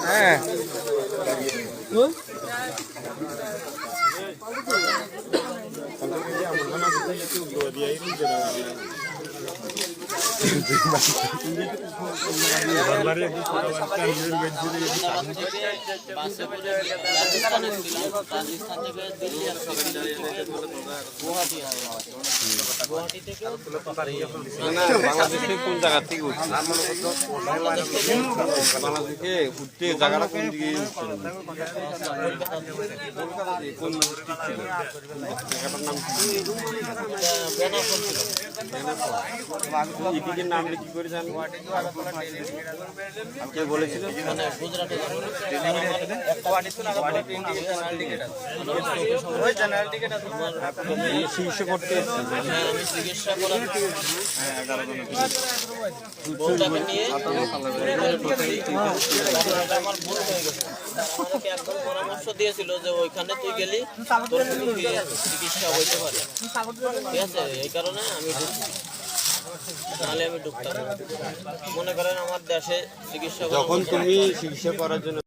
হ্যাঁ বাংলাদেশে কোন জায়গা থেকে উঠছে বাংলাদেশে উঠতে জায়গাটা কোন দিকে কোন জায়গাটার নাম কি নাম কি করে জানবো কে বলেছিল চিকিৎসা করতে চিকিৎসা করার বউটাকে নিয়ে আমার ভুল হয়ে গেছে। আমাকে একদম পরামর্শ দিয়েছিল যে ওইখানে তুই গেলি তোর চিকিৎসা হইতে পারে, ঠিক আছে? এই কারণে আমি ঢুকছি, নাহলে আমি ঢুকতাম। মনে করেন আমার দেশে চিকিৎসা যখন তুমি চিকিৎসা করার জন্য